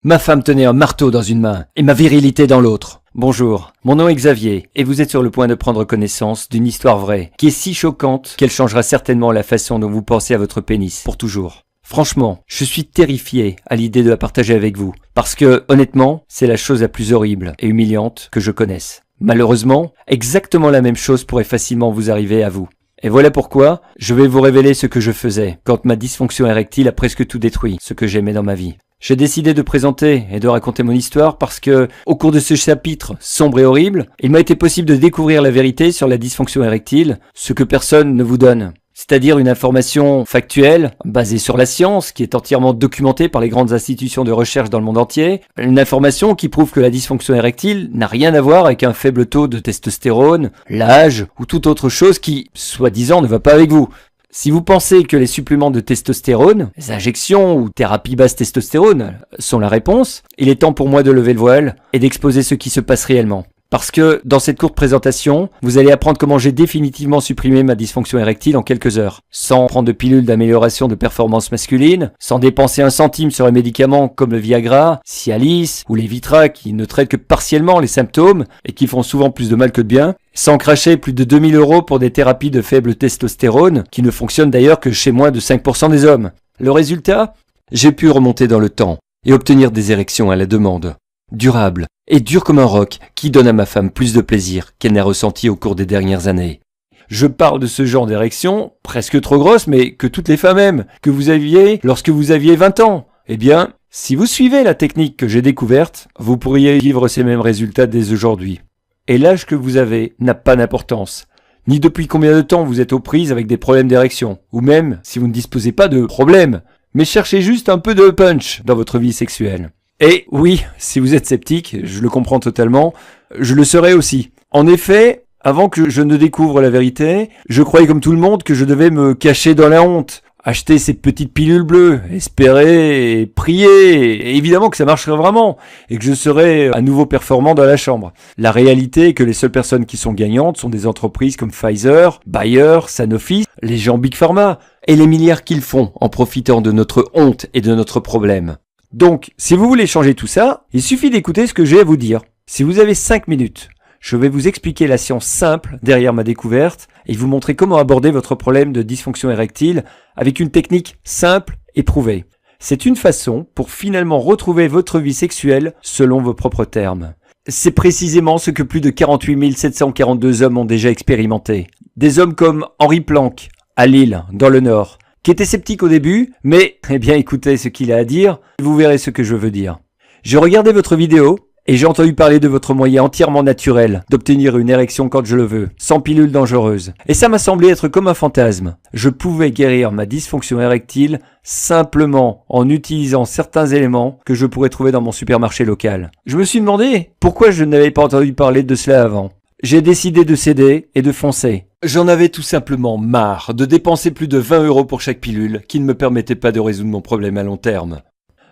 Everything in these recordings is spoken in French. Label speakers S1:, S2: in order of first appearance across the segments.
S1: Ma femme tenait un marteau dans une main et ma virilité dans l'autre. Bonjour, mon nom est Xavier et vous êtes sur le point de prendre connaissance d'une histoire vraie qui est si choquante qu'elle changera certainement la façon dont vous pensez à votre pénis pour toujours. Franchement, je suis terrifié à l'idée de la partager avec vous parce que, honnêtement, c'est la chose la plus horrible et humiliante que je connaisse. Malheureusement, exactement la même chose pourrait facilement vous arriver à vous. Et voilà pourquoi je vais vous révéler ce que je faisais quand ma dysfonction érectile a presque tout détruit, ce que j'aimais dans ma vie. J'ai décidé de présenter et de raconter mon histoire parce que, au cours de ce chapitre sombre et horrible, il m'a été possible de découvrir la vérité sur la dysfonction érectile, ce que personne ne vous donne. C'est-à-dire une information factuelle, basée sur la science, qui est entièrement documentée par les grandes institutions de recherche dans le monde entier. Une information qui prouve que la dysfonction érectile n'a rien à voir avec un faible taux de testostérone, l'âge ou toute autre chose qui, soi-disant, ne va pas avec vous. Si vous pensez que les suppléments de testostérone, les injections ou thérapies basse testostérone sont la réponse, il est temps pour moi de lever le voile et d'exposer ce qui se passe réellement. Parce que, dans cette courte présentation, vous allez apprendre comment j'ai définitivement supprimé ma dysfonction érectile en quelques heures. Sans prendre de pilules d'amélioration de performance masculine, sans dépenser un centime sur un médicament comme le Viagra, Cialis ou les Vitra qui ne traitent que partiellement les symptômes et qui font souvent plus de mal que de bien, sans cracher plus de 2000 € pour des thérapies de faible testostérone qui ne fonctionnent d'ailleurs que chez moins de 5% des hommes. Le résultat ? J'ai pu remonter dans le temps et obtenir des érections à la demande. Durable et dur comme un roc qui donne à ma femme plus de plaisir qu'elle n'a ressenti au cours des dernières années. Je parle de ce genre d'érection, presque trop grosse, mais que toutes les femmes aiment, que vous aviez lorsque vous aviez 20 ans. Eh bien, si vous suivez la technique que j'ai découverte, vous pourriez vivre ces mêmes résultats dès aujourd'hui. Et l'âge que vous avez n'a pas d'importance. Ni depuis combien de temps vous êtes aux prises avec des problèmes d'érection, ou même si vous ne disposez pas de problèmes, mais cherchez juste un peu de punch dans votre vie sexuelle. Et oui, si vous êtes sceptique, je le comprends totalement, je le serai aussi. En effet, avant que je ne découvre la vérité, je croyais comme tout le monde que je devais me cacher dans la honte, acheter ces petites pilules bleues, espérer et prier, et évidemment que ça marcherait vraiment, et que je serais à nouveau performant dans la chambre. La réalité est que les seules personnes qui sont gagnantes sont des entreprises comme Pfizer, Bayer, Sanofi, les gens Big Pharma, et les milliards qu'ils font en profitant de notre honte et de notre problème. Donc, si vous voulez changer tout ça, il suffit d'écouter ce que j'ai à vous dire. Si vous avez 5 minutes, je vais vous expliquer la science simple derrière ma découverte et vous montrer comment aborder votre problème de dysfonction érectile avec une technique simple et prouvée. C'est une façon pour finalement retrouver votre vie sexuelle selon vos propres termes. C'est précisément ce que plus de 48 742 hommes ont déjà expérimenté. Des hommes comme Henri Planck, à Lille, dans le Nord, qui était sceptique au début, mais, bien écoutez ce qu'il a à dire, vous verrez ce que je veux dire. J'ai regardé votre vidéo, et j'ai entendu parler de votre moyen entièrement naturel d'obtenir une érection quand je le veux, sans pilule dangereuse. Et ça m'a semblé être comme un fantasme. Je pouvais guérir ma dysfonction érectile simplement en utilisant certains éléments que je pourrais trouver dans mon supermarché local. Je me suis demandé pourquoi je n'avais pas entendu parler de cela avant. J'ai décidé de céder et de foncer. J'en avais tout simplement marre de dépenser plus de 20 € pour chaque pilule qui ne me permettait pas de résoudre mon problème à long terme.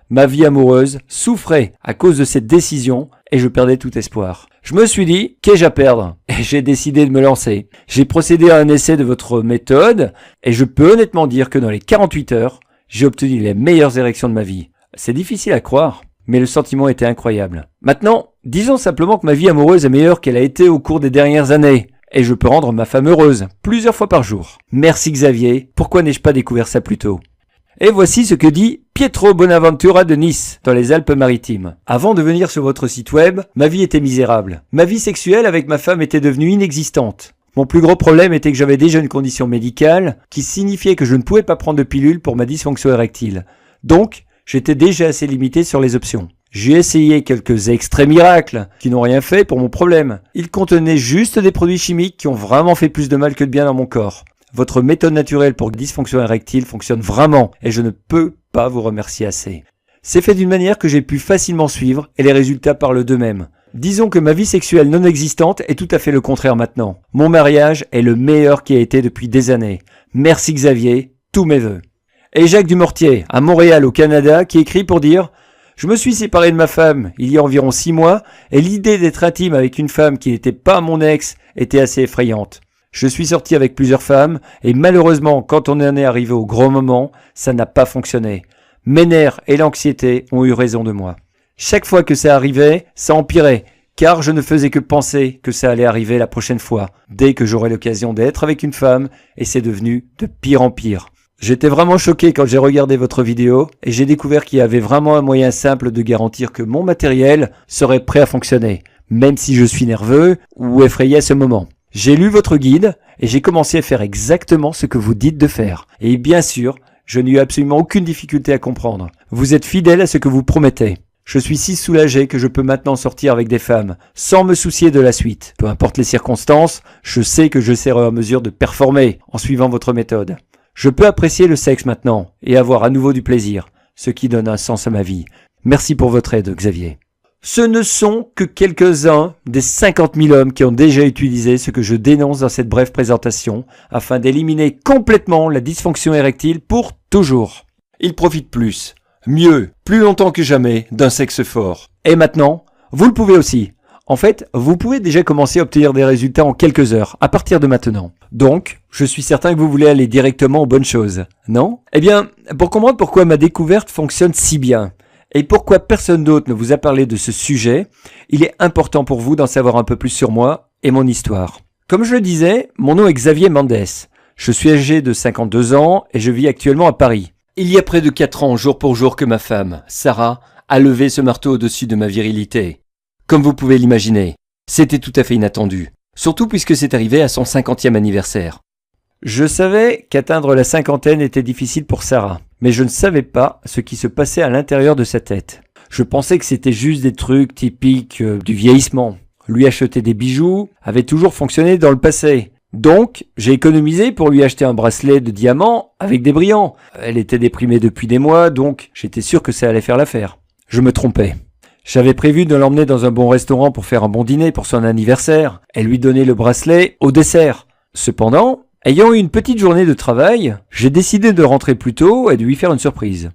S1: Ma vie amoureuse souffrait à cause de cette décision et je perdais tout espoir. Je me suis dit, qu'ai-je à perdre ? Et j'ai décidé de me lancer. J'ai procédé à un essai de votre méthode et je peux honnêtement dire que dans les 48 heures, j'ai obtenu les meilleures érections de ma vie. C'est difficile à croire, mais le sentiment était incroyable. Maintenant, disons simplement que ma vie amoureuse est meilleure qu'elle a été au cours des dernières années. Et je peux rendre ma femme heureuse, plusieurs fois par jour. Merci Xavier, pourquoi n'ai-je pas découvert ça plus tôt ? Et voici ce que dit Pietro Bonaventura de Nice, dans les Alpes-Maritimes. Avant de venir sur votre site web, ma vie était misérable. Ma vie sexuelle avec ma femme était devenue inexistante. Mon plus gros problème était que j'avais déjà une condition médicale qui signifiait que je ne pouvais pas prendre de pilule pour ma dysfonction érectile. Donc, j'étais déjà assez limité sur les options. J'ai essayé quelques extraits miracles qui n'ont rien fait pour mon problème. Ils contenaient juste des produits chimiques qui ont vraiment fait plus de mal que de bien dans mon corps. Votre méthode naturelle pour dysfonction érectile fonctionne vraiment et je ne peux pas vous remercier assez. C'est fait d'une manière que j'ai pu facilement suivre et les résultats parlent d'eux-mêmes. Disons que ma vie sexuelle non existante est tout à fait le contraire maintenant. Mon mariage est le meilleur qui a été depuis des années. Merci Xavier, tous mes vœux. Et Jacques Dumortier, à Montréal au Canada, qui écrit pour dire « Je me suis séparé de ma femme il y a environ 6 mois et l'idée d'être intime avec une femme qui n'était pas mon ex était assez effrayante. Je suis sorti avec plusieurs femmes et malheureusement, quand on en est arrivé au gros moment, ça n'a pas fonctionné. Mes nerfs et l'anxiété ont eu raison de moi. Chaque fois que ça arrivait, ça empirait, car je ne faisais que penser que ça allait arriver la prochaine fois, dès que j'aurais l'occasion d'être avec une femme, et c'est devenu de pire en pire. J'étais vraiment choqué quand j'ai regardé votre vidéo, et j'ai découvert qu'il y avait vraiment un moyen simple de garantir que mon matériel serait prêt à fonctionner, même si je suis nerveux ou effrayé à ce moment. J'ai lu votre guide, et j'ai commencé à faire exactement ce que vous dites de faire. Et bien sûr, je n'ai eu absolument aucune difficulté à comprendre. Vous êtes fidèle à ce que vous promettez. Je suis si soulagé que je peux maintenant sortir avec des femmes, sans me soucier de la suite. Peu importe les circonstances, je sais que je serai en mesure de performer en suivant votre méthode. Je peux apprécier le sexe maintenant et avoir à nouveau du plaisir, ce qui donne un sens à ma vie. Merci pour votre aide, Xavier. Ce ne sont que quelques-uns des 50 000 hommes qui ont déjà utilisé ce que je dénonce dans cette brève présentation afin d'éliminer complètement la dysfonction érectile pour toujours. Ils profitent plus, mieux, plus longtemps que jamais d'un sexe fort. Et maintenant, vous le pouvez aussi. En fait, vous pouvez déjà commencer à obtenir des résultats en quelques heures, à partir de maintenant. Donc, je suis certain que vous voulez aller directement aux bonnes choses, non? Eh bien, pour comprendre pourquoi ma découverte fonctionne si bien, et pourquoi personne d'autre ne vous a parlé de ce sujet, il est important pour vous d'en savoir un peu plus sur moi et mon histoire. Comme je le disais, mon nom est Xavier Mendes. Je suis âgé de 52 ans et je vis actuellement à Paris. Il y a près de 4 ans, jour pour jour, que ma femme, Sarah, a levé ce marteau au-dessus de ma virilité. Comme vous pouvez l'imaginer, c'était tout à fait inattendu, surtout puisque c'est arrivé à son 50e anniversaire. Je savais qu'atteindre la cinquantaine était difficile pour Sarah, mais je ne savais pas ce qui se passait à l'intérieur de sa tête. Je pensais que c'était juste des trucs typiques du vieillissement. Lui acheter des bijoux avait toujours fonctionné dans le passé. Donc, j'ai économisé pour lui acheter un bracelet de diamants avec des brillants. Elle était déprimée depuis des mois, donc j'étais sûr que ça allait faire l'affaire. Je me trompais. J'avais prévu de l'emmener dans un bon restaurant pour faire un bon dîner pour son anniversaire et lui donner le bracelet au dessert. Cependant, ayant eu une petite journée de travail, j'ai décidé de rentrer plus tôt et de lui faire une surprise.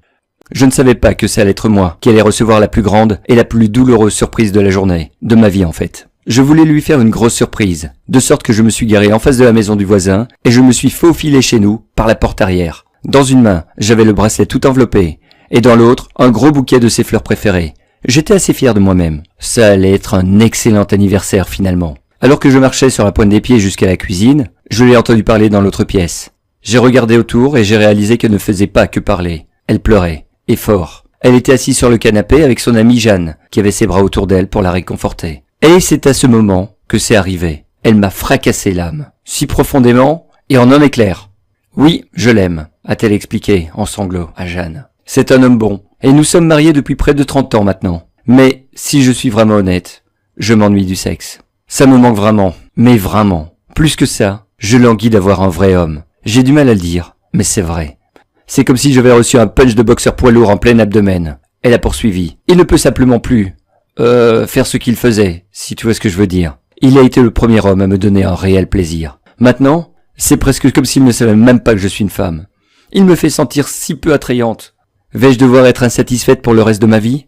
S1: Je ne savais pas que ça allait être moi qui allait recevoir la plus grande et la plus douloureuse surprise de la journée, de ma vie en fait. Je voulais lui faire une grosse surprise, de sorte que je me suis garé en face de la maison du voisin et je me suis faufilé chez nous par la porte arrière. Dans une main, j'avais le bracelet tout enveloppé et dans l'autre, un gros bouquet de ses fleurs préférées. J'étais assez fier de moi-même. Ça allait être un excellent anniversaire finalement. Alors que je marchais sur la pointe des pieds jusqu'à la cuisine, je l'ai entendu parler dans l'autre pièce. J'ai regardé autour et j'ai réalisé qu'elle ne faisait pas que parler. Elle pleurait, et fort. Elle était assise sur le canapé avec son amie Jeanne, qui avait ses bras autour d'elle pour la réconforter. Et c'est à ce moment que c'est arrivé. Elle m'a fracassé l'âme, si profondément et en un éclair. Oui, je l'aime, a-t-elle expliqué en sanglots à Jeanne. C'est un homme bon, et nous sommes mariés depuis près de 30 ans maintenant. Mais, si je suis vraiment honnête, je m'ennuie du sexe. Ça me manque vraiment, mais vraiment. Plus que ça, je languis d'avoir un vrai homme. J'ai du mal à le dire, mais c'est vrai. C'est comme si j'avais reçu un punch de boxeur poids lourd en plein abdomen. Elle a poursuivi. Il ne peut simplement plus, faire ce qu'il faisait, si tu vois ce que je veux dire. Il a été le premier homme à me donner un réel plaisir. Maintenant, c'est presque comme s'il ne savait même pas que je suis une femme. Il me fait sentir si peu attrayante. Vais-je devoir être insatisfaite pour le reste de ma vie?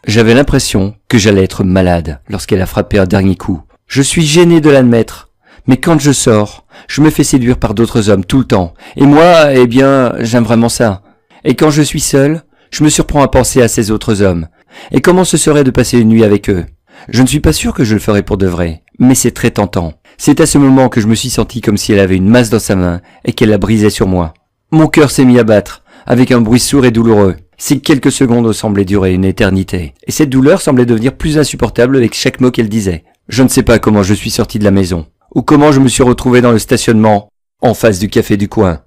S1: J'avais l'impression que j'allais être malade lorsqu'elle a frappé un dernier coup. Je suis gêné de l'admettre, mais quand je sors, je me fais séduire par d'autres hommes tout le temps. Et moi, eh bien, j'aime vraiment ça. Et quand je suis seul, je me surprends à penser à ces autres hommes. Et comment ce serait de passer une nuit avec eux? Je ne suis pas sûr que je le ferais pour de vrai, mais c'est très tentant. C'est à ce moment que je me suis senti comme si elle avait une masse dans sa main et qu'elle la brisait sur moi. Mon cœur s'est mis à battre, avec un bruit sourd et douloureux. Ces quelques secondes semblaient durer une éternité, et cette douleur semblait devenir plus insupportable avec chaque mot qu'elle disait. Je ne sais pas comment je suis sorti de la maison, ou comment je me suis retrouvé dans le stationnement, en face du café du coin.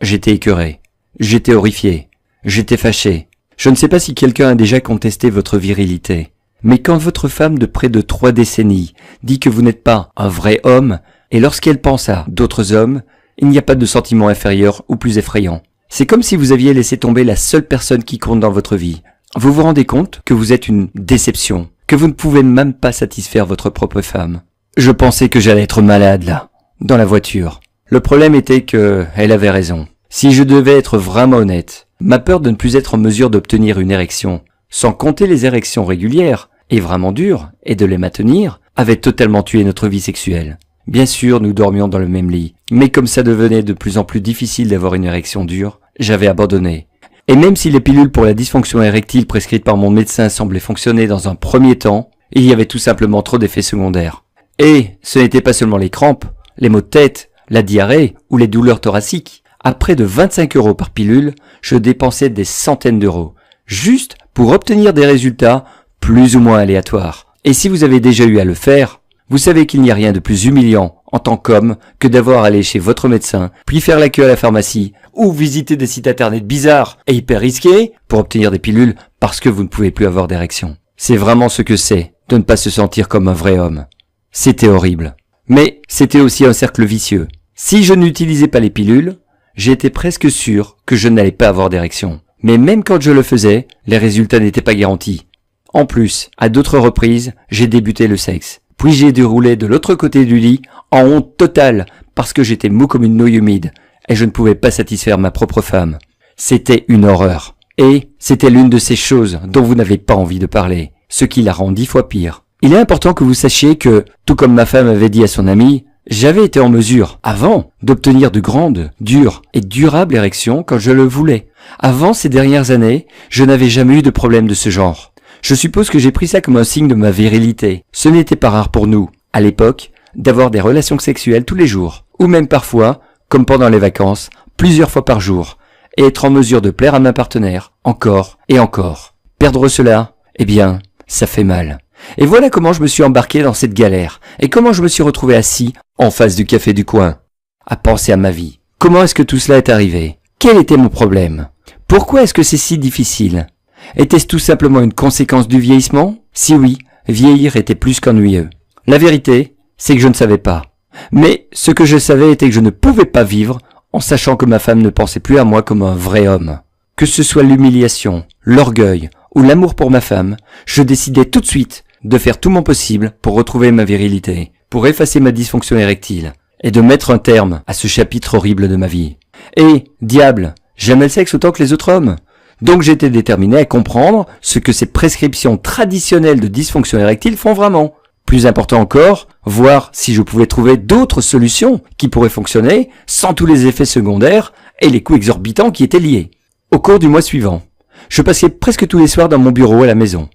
S1: J'étais écœuré, j'étais horrifié, j'étais fâché. Je ne sais pas si quelqu'un a déjà contesté votre virilité, mais quand votre femme de près de 3 décennies dit que vous n'êtes pas un vrai homme, et lorsqu'elle pense à d'autres hommes, il n'y a pas de sentiment inférieur ou plus effrayant. C'est comme si vous aviez laissé tomber la seule personne qui compte dans votre vie. Vous vous rendez compte que vous êtes une déception, que vous ne pouvez même pas satisfaire votre propre femme. Je pensais que j'allais être malade là, dans la voiture. Le problème était que elle avait raison. Si je devais être vraiment honnête, ma peur de ne plus être en mesure d'obtenir une érection, sans compter les érections régulières, et vraiment dures, et de les maintenir, avait totalement tué notre vie sexuelle. Bien sûr, nous dormions dans le même lit, mais comme ça devenait de plus en plus difficile d'avoir une érection dure, j'avais abandonné. Et même si les pilules pour la dysfonction érectile prescrites par mon médecin semblaient fonctionner dans un premier temps, il y avait tout simplement trop d'effets secondaires. Et ce n'était pas seulement les crampes, les maux de tête, la diarrhée ou les douleurs thoraciques. À près de 25 € par pilule, je dépensais des centaines d'euros, juste pour obtenir des résultats plus ou moins aléatoires. Et si vous avez déjà eu à le faire, vous savez qu'il n'y a rien de plus humiliant en tant qu'homme que d'avoir à aller chez votre médecin, puis faire la queue à la pharmacie, ou visiter des sites internet bizarres et hyper risqués pour obtenir des pilules parce que vous ne pouvez plus avoir d'érection. C'est vraiment ce que c'est de ne pas se sentir comme un vrai homme. C'était horrible. Mais c'était aussi un cercle vicieux. Si je n'utilisais pas les pilules, j'étais presque sûr que je n'allais pas avoir d'érection. Mais même quand je le faisais, les résultats n'étaient pas garantis. En plus, à d'autres reprises, j'ai débuté le sexe. Puis j'ai dû rouler de l'autre côté du lit en honte totale parce que j'étais mou comme une nouille humide et je ne pouvais pas satisfaire ma propre femme. C'était une horreur. Et c'était l'une de ces choses dont vous n'avez pas envie de parler, ce qui la rend 10 fois pire. Il est important que vous sachiez que, tout comme ma femme avait dit à son ami, j'avais été en mesure, avant, d'obtenir de grandes, dures et durables érections quand je le voulais. Avant ces dernières années, je n'avais jamais eu de problème de ce genre. Je suppose que j'ai pris ça comme un signe de ma virilité. Ce n'était pas rare pour nous, à l'époque, d'avoir des relations sexuelles tous les jours, ou même parfois, comme pendant les vacances, plusieurs fois par jour, et être en mesure de plaire à ma partenaire, encore et encore. Perdre cela, eh bien, ça fait mal. Et voilà comment je me suis embarqué dans cette galère, et comment je me suis retrouvé assis, en face du café du coin, à penser à ma vie. Comment est-ce que tout cela est arrivé? Quel était mon problème? Pourquoi est-ce que c'est si difficile? Était-ce tout simplement une conséquence du vieillissement? Si oui, vieillir était plus qu'ennuyeux. La vérité, c'est que je ne savais pas. Mais ce que je savais était que je ne pouvais pas vivre en sachant que ma femme ne pensait plus à moi comme un vrai homme. Que ce soit l'humiliation, l'orgueil ou l'amour pour ma femme, je décidais tout de suite de faire tout mon possible pour retrouver ma virilité, pour effacer ma dysfonction érectile et de mettre un terme à ce chapitre horrible de ma vie. Et, diable, j'aimais le sexe autant que les autres hommes. Donc j'étais déterminé à comprendre ce que ces prescriptions traditionnelles de dysfonction érectile font vraiment. Plus important encore, voir si je pouvais trouver d'autres solutions qui pourraient fonctionner sans tous les effets secondaires et les coûts exorbitants qui étaient liés. Au cours du mois suivant, je passais presque tous les soirs dans mon bureau à la maison.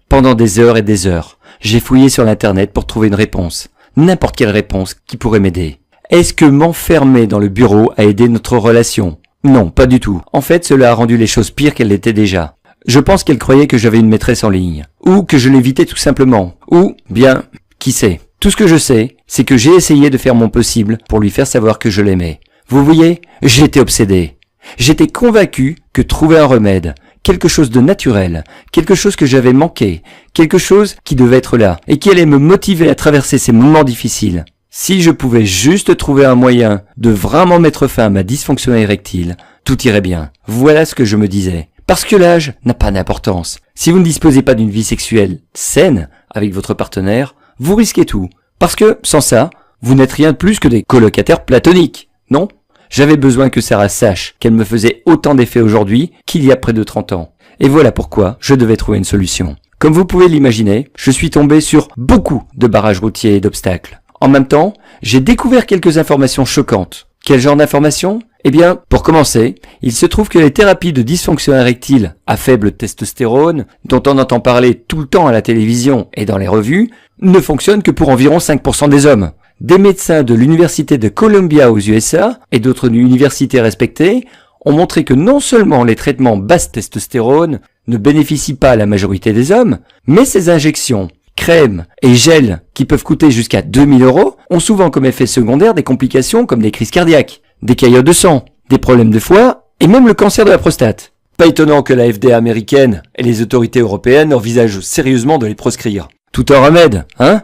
S1: Pendant des heures et des heures, j'ai fouillé sur l'internet pour trouver une réponse. N'importe quelle réponse qui pourrait m'aider. Est-ce que m'enfermer dans le bureau a aidé notre relation? Non, pas du tout. En fait, cela a rendu les choses pires qu'elles l'étaient déjà. Je pense qu'elle croyait que j'avais une maîtresse en ligne. Ou que je l'évitais tout simplement. Ou, bien, qui sait. Tout ce que je sais, c'est que j'ai essayé de faire mon possible pour lui faire savoir que je l'aimais. Vous voyez, j'étais obsédé. J'étais convaincu que trouver un remède, quelque chose de naturel, quelque chose que j'avais manqué, quelque chose qui devait être là, et qui allait me motiver à traverser ces moments difficiles. Si je pouvais juste trouver un moyen de vraiment mettre fin à ma dysfonction érectile, tout irait bien. Voilà ce que je me disais. Parce que l'âge n'a pas d'importance. Si vous ne disposez pas d'une vie sexuelle saine avec votre partenaire, vous risquez tout. Parce que, sans ça, vous n'êtes rien de plus que des colocataires platoniques, non? J'avais besoin que Sarah sache qu'elle me faisait autant d'effets aujourd'hui qu'il y a près de 30 ans. Et voilà pourquoi je devais trouver une solution. Comme vous pouvez l'imaginer, je suis tombé sur beaucoup de barrages routiers et d'obstacles. En même temps, j'ai découvert quelques informations choquantes. Quel genre d'informations? Eh bien, pour commencer, il se trouve que les thérapies de dysfonction érectile à faible testostérone, dont on entend parler tout le temps à la télévision et dans les revues, ne fonctionnent que pour environ 5% des hommes. Des médecins de l'université de Columbia aux USA et d'autres universités respectées ont montré que non seulement les traitements basse testostérone ne bénéficient pas à la majorité des hommes, mais ces injections, crèmes et gels qui peuvent coûter jusqu'à 2000 € ont souvent comme effet secondaire des complications comme des crises cardiaques, des caillots de sang, des problèmes de foie et même le cancer de la prostate. Pas étonnant que la FDA américaine et les autorités européennes envisagent sérieusement de les proscrire. Tout un remède, hein?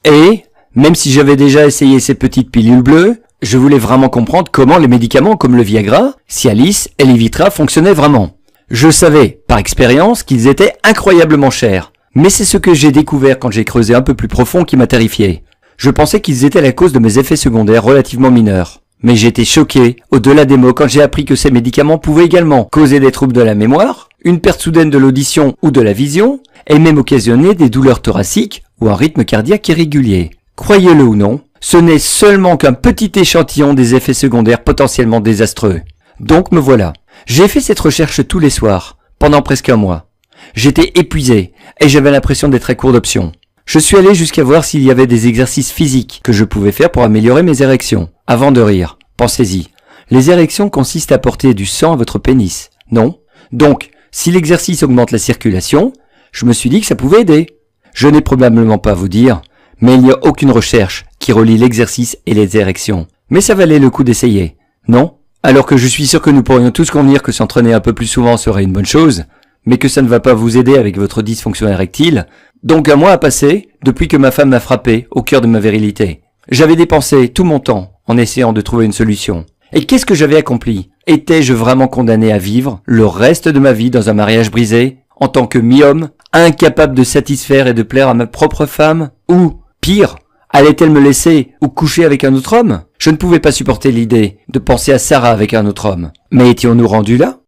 S1: Et, même si j'avais déjà essayé ces petites pilules bleues, je voulais vraiment comprendre comment les médicaments comme le Viagra, Cialis et Levitra fonctionnaient vraiment. Je savais, par expérience, qu'ils étaient incroyablement chers. Mais c'est ce que j'ai découvert quand j'ai creusé un peu plus profond qui m'a terrifié. Je pensais qu'ils étaient la cause de mes effets secondaires relativement mineurs. Mais j'ai été choqué, au-delà des mots, quand j'ai appris que ces médicaments pouvaient également causer des troubles de la mémoire, une perte soudaine de l'audition ou de la vision, et même occasionner des douleurs thoraciques ou un rythme cardiaque irrégulier. Croyez-le ou non, ce n'est seulement qu'un petit échantillon des effets secondaires potentiellement désastreux. Donc me voilà. J'ai fait cette recherche tous les soirs, pendant presque un mois. J'étais épuisé et j'avais l'impression d'être à court d'options. Je suis allé jusqu'à voir s'il y avait des exercices physiques que je pouvais faire pour améliorer mes érections. Avant de rire, pensez-y. Les érections consistent à apporter du sang à votre pénis, non? Donc, si l'exercice augmente la circulation, je me suis dit que ça pouvait aider. Je n'ai probablement pas à vous dire, mais il n'y a aucune recherche qui relie l'exercice et les érections. Mais ça valait le coup d'essayer, non? Alors que je suis sûr que nous pourrions tous convenir que s'entraîner un peu plus souvent serait une bonne chose, mais que ça ne va pas vous aider avec votre dysfonction érectile. Donc un mois a passé depuis que ma femme m'a frappé au cœur de ma virilité. J'avais dépensé tout mon temps en essayant de trouver une solution. Et qu'est-ce que j'avais accompli? Étais-je vraiment condamné à vivre le reste de ma vie dans un mariage brisé, en tant que mi-homme, incapable de satisfaire et de plaire à ma propre femme? Ou, pire, allait-elle me laisser ou coucher avec un autre homme? Je ne pouvais pas supporter l'idée de penser à Sarah avec un autre homme. Mais étions-nous rendus là?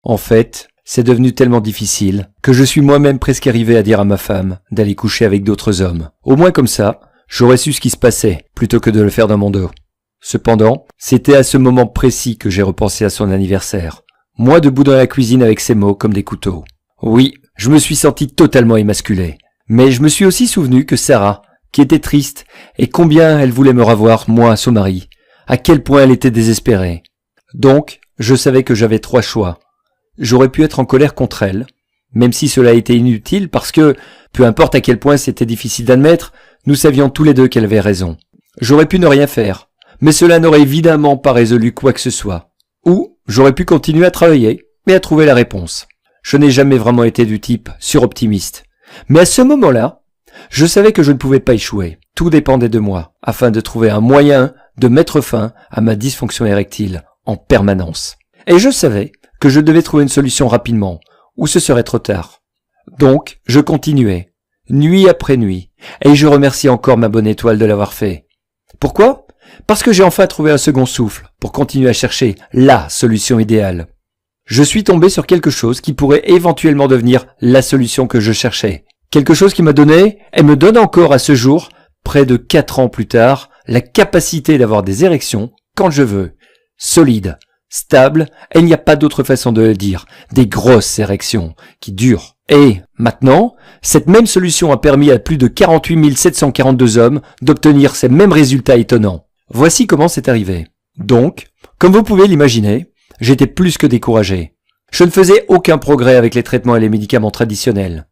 S1: En fait, c'est devenu tellement difficile que je suis moi-même presque arrivé à dire à ma femme d'aller coucher avec d'autres hommes. Au moins comme ça, j'aurais su ce qui se passait plutôt que de le faire dans mon dos. Cependant, c'était à ce moment précis que j'ai repensé à son anniversaire. Moi debout dans la cuisine avec ses mots comme des couteaux. Oui, je me suis senti totalement émasculé. Mais je me suis aussi souvenu que Sarah, qui était triste, et combien elle voulait me revoir, moi, son mari, à quel point elle était désespérée. Donc, je savais que j'avais 3 choix. J'aurais pu être en colère contre elle, même si cela était inutile parce que, peu importe à quel point c'était difficile d'admettre, nous savions tous les deux qu'elle avait raison. J'aurais pu ne rien faire, mais cela n'aurait évidemment pas résolu quoi que ce soit. Ou, j'aurais pu continuer à travailler, et à trouver la réponse. Je n'ai jamais vraiment été du type suroptimiste. Mais à ce moment-là, je savais que je ne pouvais pas échouer. Tout dépendait de moi, afin de trouver un moyen de mettre fin à ma dysfonction érectile en permanence. Et je savais que je devais trouver une solution rapidement, ou ce serait trop tard. Donc, je continuais, nuit après nuit, et je remercie encore ma bonne étoile de l'avoir fait. Pourquoi? Parce que j'ai enfin trouvé un second souffle pour continuer à chercher la solution idéale. Je suis tombé sur quelque chose qui pourrait éventuellement devenir la solution que je cherchais. Quelque chose qui m'a donné, et me donne encore à ce jour, près de 4 ans plus tard, la capacité d'avoir des érections quand je veux. Solide, stable, et il n'y a pas d'autre façon de le dire. Des grosses érections qui durent. Et maintenant, cette même solution a permis à plus de 48 742 hommes d'obtenir ces mêmes résultats étonnants. Voici comment c'est arrivé. Donc, comme vous pouvez l'imaginer, j'étais plus que découragé. Je ne faisais aucun progrès avec les traitements et les médicaments traditionnels.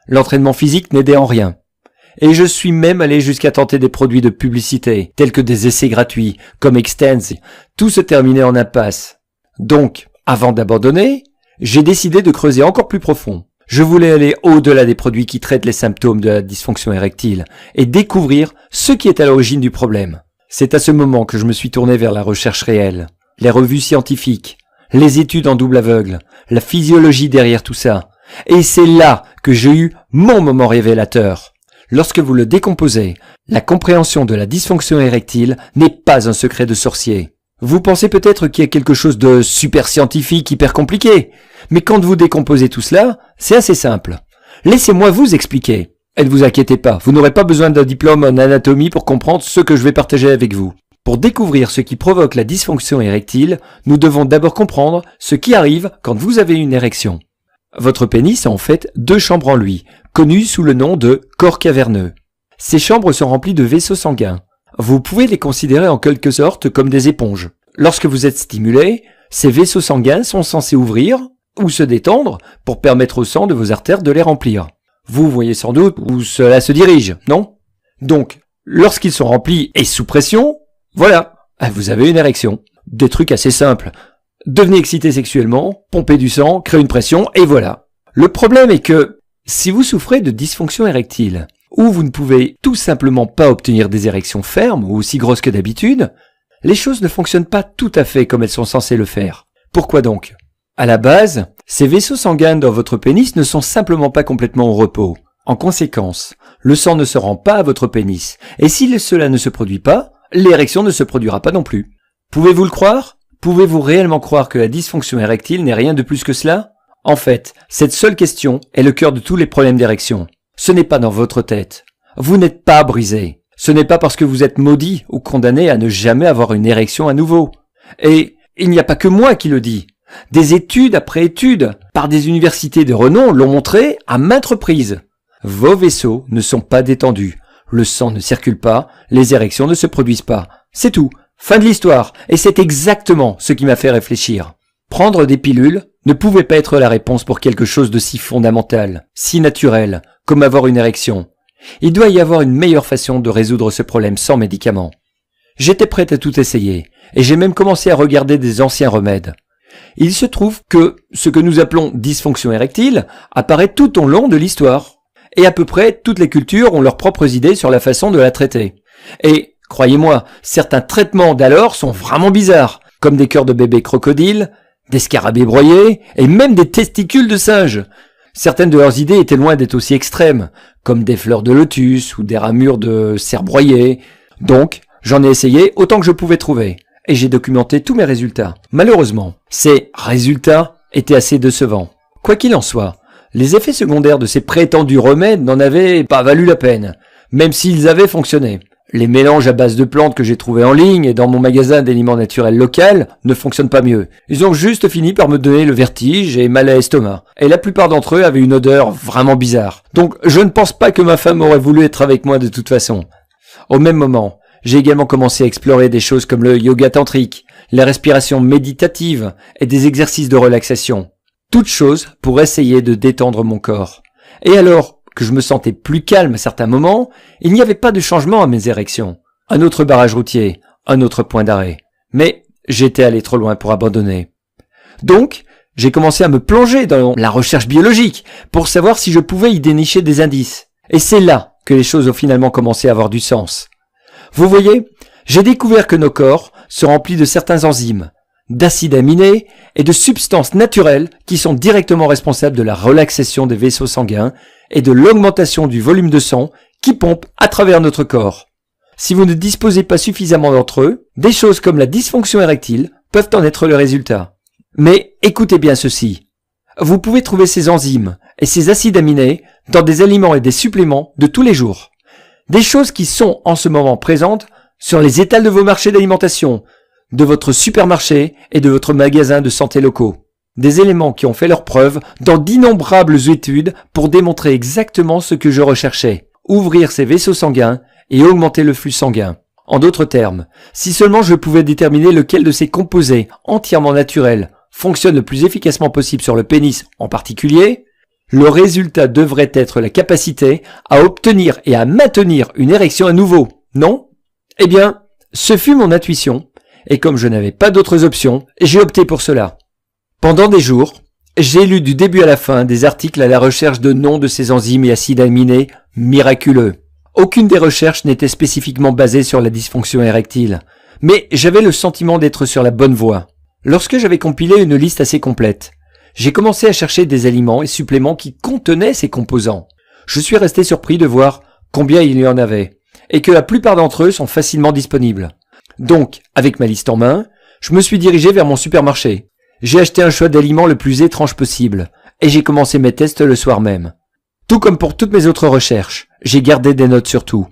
S1: L'entraînement physique n'aidait en rien. Et je suis même allé jusqu'à tenter des produits de publicité, tels que des essais gratuits, comme Extense. Tout se terminait en impasse. Donc, avant d'abandonner, j'ai décidé de creuser encore plus profond. Je voulais aller au-delà des produits qui traitent les symptômes de la dysfonction érectile et découvrir ce qui est à l'origine du problème. C'est à ce moment que je me suis tourné vers la recherche réelle, les revues scientifiques, les études en double aveugle, la physiologie derrière tout ça. Et c'est là que j'ai eu mon moment révélateur. Lorsque vous le décomposez, la compréhension de la dysfonction érectile n'est pas un secret de sorcier. Vous pensez peut-être qu'il y a quelque chose de super scientifique, hyper compliqué. Mais quand vous décomposez tout cela, c'est assez simple. Laissez-moi vous expliquer. Et ne vous inquiétez pas, vous n'aurez pas besoin d'un diplôme en anatomie pour comprendre ce que je vais partager avec vous. Pour découvrir ce qui provoque la dysfonction érectile, nous devons d'abord comprendre ce qui arrive quand vous avez une érection. Votre pénis a en fait 2 chambres en lui, connues sous le nom de corps caverneux. Ces chambres sont remplies de vaisseaux sanguins. Vous pouvez les considérer en quelque sorte comme des éponges. Lorsque vous êtes stimulé, ces vaisseaux sanguins sont censés ouvrir ou se détendre pour permettre au sang de vos artères de les remplir. Vous voyez sans doute où cela se dirige, non? Donc, lorsqu'ils sont remplis et sous pression, voilà, vous avez une érection. Des trucs assez simples. Devenez excité sexuellement, pompez du sang, créez une pression, et voilà. Le problème est que, si vous souffrez de dysfonction érectile, ou vous ne pouvez tout simplement pas obtenir des érections fermes ou aussi grosses que d'habitude, les choses ne fonctionnent pas tout à fait comme elles sont censées le faire. Pourquoi donc? À la base, ces vaisseaux sanguins dans votre pénis ne sont simplement pas complètement au repos. En conséquence, le sang ne se rend pas à votre pénis, et si cela ne se produit pas, l'érection ne se produira pas non plus. Pouvez-vous le croire? Pouvez-vous réellement croire que la dysfonction érectile n'est rien de plus que cela? En fait, cette seule question est le cœur de tous les problèmes d'érection. Ce n'est pas dans votre tête. Vous n'êtes pas brisé. Ce n'est pas parce que vous êtes maudit ou condamné à ne jamais avoir une érection à nouveau. Et il n'y a pas que moi qui le dis. Des études après études, par des universités de renom, l'ont montré à maintes reprises. Vos vaisseaux ne sont pas détendus, le sang ne circule pas, les érections ne se produisent pas. C'est tout, fin de l'histoire, et c'est exactement ce qui m'a fait réfléchir. Prendre des pilules ne pouvait pas être la réponse pour quelque chose de si fondamental, si naturel, comme avoir une érection. Il doit y avoir une meilleure façon de résoudre ce problème sans médicaments. J'étais prêt à tout essayer, et j'ai même commencé à regarder des anciens remèdes. Il se trouve que ce que nous appelons dysfonction érectile apparaît tout au long de l'histoire. Et à peu près toutes les cultures ont leurs propres idées sur la façon de la traiter. Et, croyez-moi, certains traitements d'alors sont vraiment bizarres, comme des cœurs de bébé crocodile, des scarabées broyés, et même des testicules de singe. Certaines de leurs idées étaient loin d'être aussi extrêmes, comme des fleurs de lotus ou des ramures de cerf broyées. Donc, j'en ai essayé autant que je pouvais trouver, et j'ai documenté tous mes résultats. Malheureusement, ces résultats étaient assez décevants. Quoi qu'il en soit, les effets secondaires de ces prétendus remèdes n'en avaient pas valu la peine, même s'ils avaient fonctionné. Les mélanges à base de plantes que j'ai trouvés en ligne et dans mon magasin d'aliments naturels local ne fonctionnent pas mieux. Ils ont juste fini par me donner le vertige et mal à l'estomac. Et la plupart d'entre eux avaient une odeur vraiment bizarre. Donc je ne pense pas que ma femme aurait voulu être avec moi de toute façon. Au même moment, j'ai également commencé à explorer des choses comme le yoga tantrique, la respiration méditative et des exercices de relaxation. Toutes choses pour essayer de détendre mon corps. Et alors que je me sentais plus calme à certains moments, il n'y avait pas de changement à mes érections. Un autre barrage routier, un autre point d'arrêt. Mais j'étais allé trop loin pour abandonner. Donc, j'ai commencé à me plonger dans la recherche biologique pour savoir si je pouvais y dénicher des indices. Et c'est là que les choses ont finalement commencé à avoir du sens. Vous voyez, j'ai découvert que nos corps sont remplis de certains enzymes, d'acides aminés et de substances naturelles qui sont directement responsables de la relaxation des vaisseaux sanguins et de l'augmentation du volume de sang qui pompe à travers notre corps. Si vous ne disposez pas suffisamment d'entre eux, des choses comme la dysfonction érectile peuvent en être le résultat. Mais écoutez bien ceci. Vous pouvez trouver ces enzymes et ces acides aminés dans des aliments et des suppléments de tous les jours. Des choses qui sont en ce moment présentes sur les étals de vos marchés d'alimentation, de votre supermarché et de votre magasin de santé locaux. Des éléments qui ont fait leurs preuves dans d'innombrables études pour démontrer exactement ce que je recherchais. Ouvrir ces vaisseaux sanguins et augmenter le flux sanguin. En d'autres termes, si seulement je pouvais déterminer lequel de ces composés entièrement naturels fonctionne le plus efficacement possible sur le pénis en particulier, le résultat devrait être la capacité à obtenir et à maintenir une érection à nouveau, non? Eh bien, ce fut mon intuition, et comme je n'avais pas d'autres options, j'ai opté pour cela. Pendant des jours, j'ai lu du début à la fin des articles à la recherche de noms de ces enzymes et acides aminés miraculeux. Aucune des recherches n'était spécifiquement basée sur la dysfonction érectile, mais j'avais le sentiment d'être sur la bonne voie. Lorsque j'avais compilé une liste assez complète, j'ai commencé à chercher des aliments et suppléments qui contenaient ces composants. Je suis resté surpris de voir combien il y en avait, et que la plupart d'entre eux sont facilement disponibles. Donc, avec ma liste en main, je me suis dirigé vers mon supermarché. J'ai acheté un choix d'aliments le plus étrange possible, et j'ai commencé mes tests le soir même. Tout comme pour toutes mes autres recherches, j'ai gardé des notes sur tout.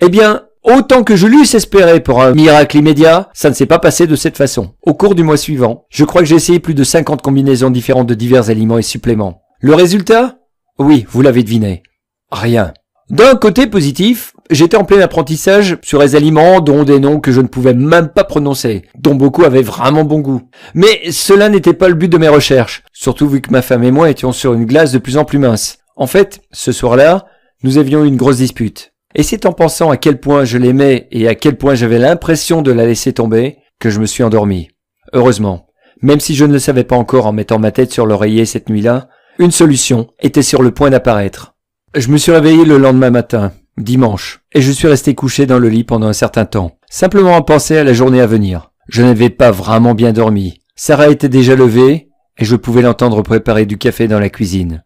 S1: Eh bien, autant que je l'eusse espéré pour un miracle immédiat, ça ne s'est pas passé de cette façon. Au cours du mois suivant, je crois que j'ai essayé plus de 50 combinaisons différentes de divers aliments et suppléments. Le résultat? Oui, vous l'avez deviné. Rien. D'un côté positif, j'étais en plein apprentissage sur les aliments dont des noms que je ne pouvais même pas prononcer, dont beaucoup avaient vraiment bon goût. Mais cela n'était pas le but de mes recherches, surtout vu que ma femme et moi étions sur une glace de plus en plus mince. En fait, ce soir-là, nous avions eu une grosse dispute. Et c'est en pensant à quel point je l'aimais et à quel point j'avais l'impression de la laisser tomber que je me suis endormi. Heureusement, même si je ne le savais pas encore en mettant ma tête sur l'oreiller cette nuit-là, une solution était sur le point d'apparaître. Je me suis réveillé le lendemain matin, dimanche, et je suis resté couché dans le lit pendant un certain temps, simplement à penser à la journée à venir. Je n'avais pas vraiment bien dormi. Sarah était déjà levée, et je pouvais l'entendre préparer du café dans la cuisine.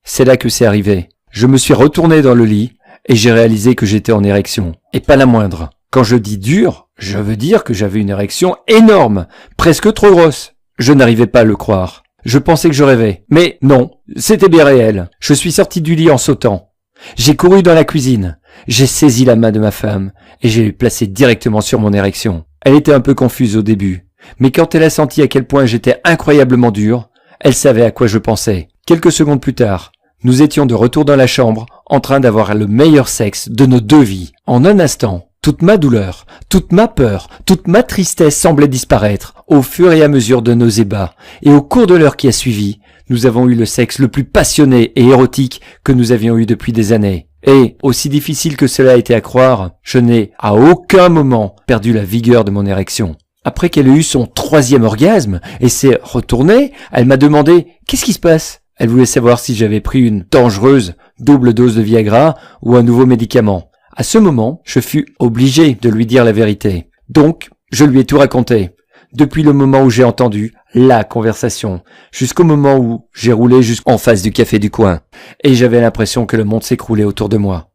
S1: C'est là que c'est arrivé. Je me suis retourné dans le lit, et j'ai réalisé que j'étais en érection. Et pas la moindre. Quand je dis dure, je veux dire que j'avais une érection énorme, presque trop grosse. Je n'arrivais pas à le croire. Je pensais que je rêvais. Mais non, c'était bien réel. Je suis sorti du lit en sautant. J'ai couru dans la cuisine. J'ai saisi la main de ma femme et j'ai l'ai placée directement sur mon érection. Elle était un peu confuse au début, Mais quand elle a senti à quel point j'étais incroyablement dur, elle savait à quoi je pensais. Quelques secondes plus tard, nous étions de retour dans la chambre, en train d'avoir le meilleur sexe de nos deux vies. En un instant, toute ma douleur, toute ma peur, toute ma tristesse semblait disparaître au fur et à mesure de nos ébats. Et au cours de l'heure qui a suivi, nous avons eu le sexe le plus passionné et érotique que nous avions eu depuis des années. Et, aussi difficile que cela a été à croire, je n'ai à aucun moment perdu la vigueur de mon érection. Après qu'elle ait eu son 3e orgasme et s'est retournée, elle m'a demandé « Qu'est-ce qui se passe ?» Elle voulait savoir si j'avais pris une dangereuse double dose de Viagra ou un nouveau médicament. À ce moment, je fus obligé de lui dire la vérité. Donc, je lui ai tout raconté. Depuis le moment où j'ai entendu la conversation, jusqu'au moment où j'ai roulé jusqu'en face du café du coin, et j'avais l'impression que le monde s'écroulait autour de moi.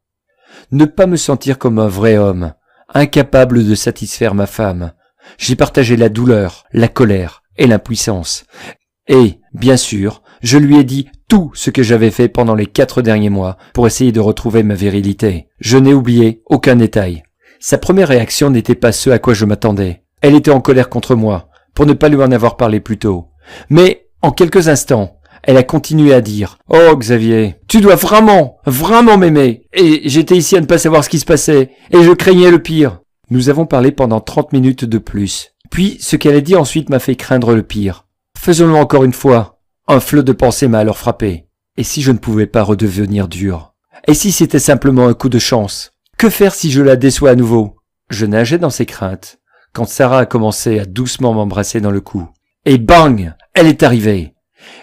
S1: Ne pas me sentir comme un vrai homme, incapable de satisfaire ma femme. J'ai partagé la douleur, la colère et l'impuissance. Et, bien sûr, je lui ai dit tout ce que j'avais fait pendant les 4 derniers mois pour essayer de retrouver ma virilité. Je n'ai oublié aucun détail. Sa première réaction n'était pas ce à quoi je m'attendais. Elle était en colère contre moi, pour ne pas lui en avoir parlé plus tôt. Mais, en quelques instants, elle a continué à dire « Oh Xavier, tu dois vraiment m'aimer. Et j'étais ici à ne pas savoir ce qui se passait, et je craignais le pire. » Nous avons parlé pendant 30 minutes de plus. Puis, ce qu'elle a dit ensuite m'a fait craindre le pire. Faisons-le encore une fois. Un flot de pensées m'a alors frappé. Et si je ne pouvais pas redevenir dur? Et si c'était simplement un coup de chance? Que faire si je la déçois à nouveau? Je nageais dans ces craintes, quand Sarah a commencé à doucement m'embrasser dans le cou. Et bang! Elle est arrivée.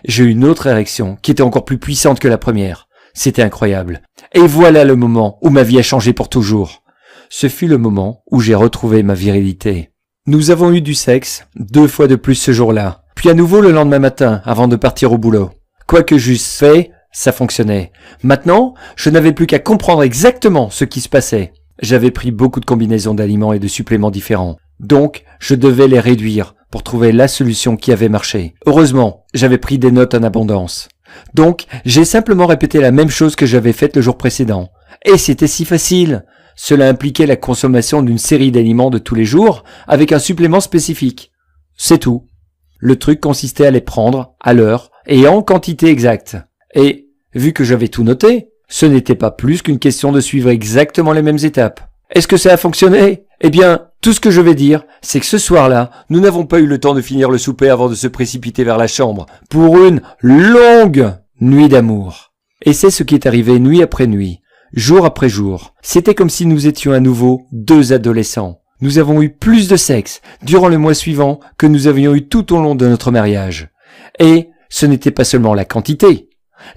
S1: J'ai eu une autre érection, qui était encore plus puissante que la première. C'était incroyable. Et voilà le moment où ma vie a changé pour toujours. Ce fut le moment où j'ai retrouvé ma virilité. Nous avons eu du sexe 2 fois de plus ce jour-là, puis à nouveau le lendemain matin avant de partir au boulot. Quoi que j'eusse fait, ça fonctionnait. Maintenant, je n'avais plus qu'à comprendre exactement ce qui se passait. J'avais pris beaucoup de combinaisons d'aliments et de suppléments différents. Donc, je devais les réduire pour trouver la solution qui avait marché. Heureusement, j'avais pris des notes en abondance. Donc, j'ai simplement répété la même chose que j'avais faite le jour précédent. Et c'était si facile! Cela impliquait la consommation d'une série d'aliments de tous les jours avec un supplément spécifique. C'est tout. Le truc consistait à les prendre à l'heure et en quantité exacte. Et, vu que j'avais tout noté, ce n'était pas plus qu'une question de suivre exactement les mêmes étapes. Est-ce que ça a fonctionné? Eh bien, tout ce que je vais dire, c'est que ce soir-là, nous n'avons pas eu le temps de finir le souper avant de se précipiter vers la chambre pour une longue nuit d'amour. Et c'est ce qui est arrivé nuit après nuit. Jour après jour, c'était comme si nous étions à nouveau 2 adolescents. Nous avons eu plus de sexe durant le mois suivant que nous avions eu tout au long de notre mariage. Et ce n'était pas seulement la quantité,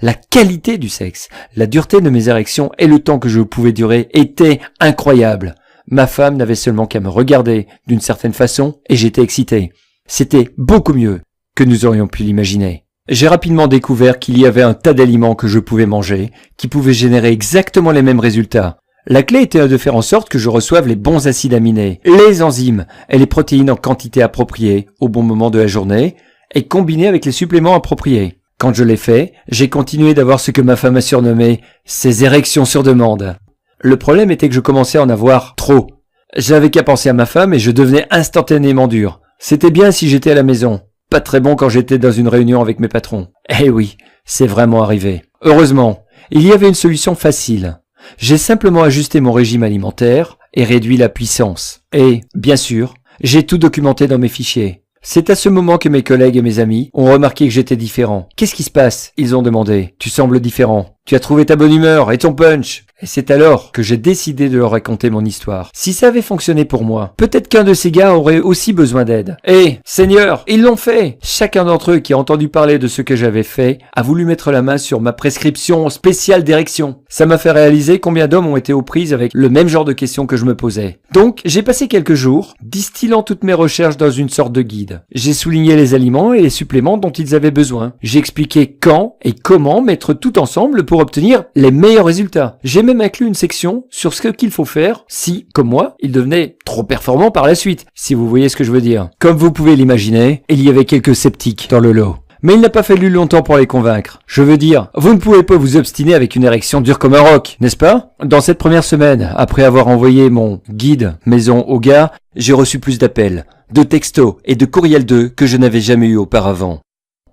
S1: la qualité du sexe, la dureté de mes érections et le temps que je pouvais durer étaient incroyables. Ma femme n'avait seulement qu'à me regarder d'une certaine façon et j'étais excité. C'était beaucoup mieux que nous aurions pu l'imaginer. J'ai rapidement découvert qu'il y avait un tas d'aliments que je pouvais manger, qui pouvaient générer exactement les mêmes résultats. La clé était de faire en sorte que je reçoive les bons acides aminés, les enzymes et les protéines en quantité appropriée au bon moment de la journée et combinés avec les suppléments appropriés. Quand je l'ai fait, j'ai continué d'avoir ce que ma femme a surnommé ces érections sur demande. Le problème était que je commençais à en avoir trop. J'avais qu'à penser à ma femme et je devenais instantanément dur. C'était bien si j'étais à la maison. Pas très bon quand j'étais dans une réunion avec mes patrons. Eh oui, c'est vraiment arrivé. Heureusement, il y avait une solution facile. J'ai simplement ajusté mon régime alimentaire et réduit la puissance. Et, bien sûr, j'ai tout documenté dans mes fichiers. C'est à ce moment que mes collègues et mes amis ont remarqué que j'étais différent. « Qu'est-ce qui se passe ?» Ils ont demandé. « Tu sembles différent. Tu as trouvé ta bonne humeur et ton punch. » Et c'est alors que j'ai décidé de leur raconter mon histoire. Si ça avait fonctionné pour moi, peut-être qu'un de ces gars aurait aussi besoin d'aide. Eh, Seigneur, ils l'ont fait! Chacun d'entre eux qui a entendu parler de ce que j'avais fait a voulu mettre la main sur ma prescription spéciale d'érection. Ça m'a fait réaliser combien d'hommes ont été aux prises avec le même genre de questions que je me posais. Donc, j'ai passé quelques jours distillant toutes mes recherches dans une sorte de guide. J'ai souligné les aliments et les suppléments dont ils avaient besoin. J'ai expliqué quand et comment mettre tout ensemble pour obtenir les meilleurs résultats. J'ai même inclus une section sur ce qu'il faut faire si, comme moi, il devenait trop performant par la suite, si vous voyez ce que je veux dire. Comme vous pouvez l'imaginer, il y avait quelques sceptiques dans le lot. Mais il n'a pas fallu longtemps pour les convaincre. Je veux dire, vous ne pouvez pas vous obstiner avec une érection dure comme un roc, n'est-ce pas? Dans cette première semaine, après avoir envoyé mon guide maison au gars, j'ai reçu plus d'appels, de textos et de courriels d'eux que je n'avais jamais eu auparavant.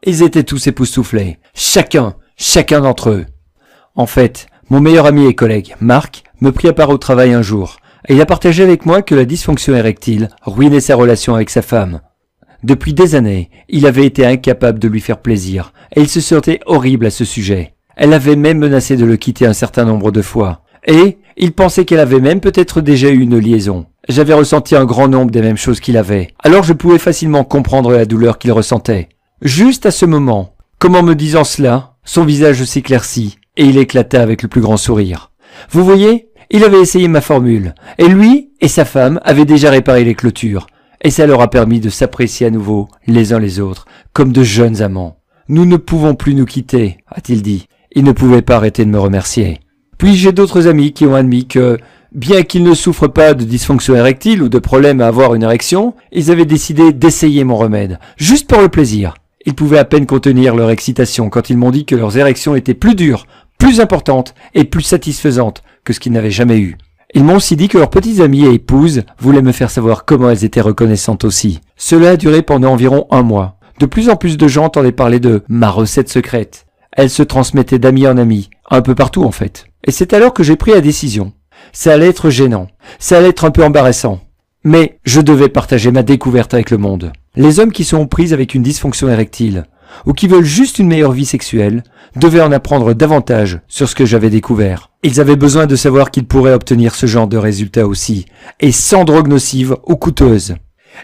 S1: Ils étaient tous époustouflés. Chacun d'entre eux. En fait, mon meilleur ami et collègue, Marc, me prit à part au travail un jour, et il a partagé avec moi que la dysfonction érectile ruinait sa relation avec sa femme. Depuis des années, il avait été incapable de lui faire plaisir, et il se sentait horrible à ce sujet. Elle avait même menacé de le quitter un certain nombre de fois, et il pensait qu'elle avait même peut-être déjà eu une liaison. J'avais ressenti un grand nombre des mêmes choses qu'il avait, alors je pouvais facilement comprendre la douleur qu'il ressentait. Juste à ce moment, comme en me disant cela, son visage s'éclaircit, et il éclata avec le plus grand sourire. Vous voyez, il avait essayé ma formule, et lui et sa femme avaient déjà réparé les clôtures, et ça leur a permis de s'apprécier à nouveau les uns les autres, comme de jeunes amants. Nous ne pouvons plus nous quitter, a-t-il dit. Il ne pouvait pas arrêter de me remercier. Puis j'ai d'autres amis qui ont admis que, bien qu'ils ne souffrent pas de dysfonction érectile ou de problème à avoir une érection, ils avaient décidé d'essayer mon remède, juste pour le plaisir. Ils pouvaient à peine contenir leur excitation quand ils m'ont dit que leurs érections étaient plus dures, plus importantes et plus satisfaisantes que ce qu'ils n'avaient jamais eu. Ils m'ont aussi dit que leurs petits amis et épouses voulaient me faire savoir comment elles étaient reconnaissantes aussi. Cela a duré pendant environ 1 mois. De plus en plus de gens entendaient parler de ma recette secrète. Elle se transmettait d'amis en amis, un peu partout en fait. Et c'est alors que j'ai pris la décision. Ça allait être gênant, ça allait être un peu embarrassant. Mais je devais partager ma découverte avec le monde. Les hommes qui sont aux prises avec une dysfonction érectile, ou qui veulent juste une meilleure vie sexuelle, devaient en apprendre davantage sur ce que j'avais découvert. Ils avaient besoin de savoir qu'ils pourraient obtenir ce genre de résultats aussi, et sans drogue nocive ou coûteuse.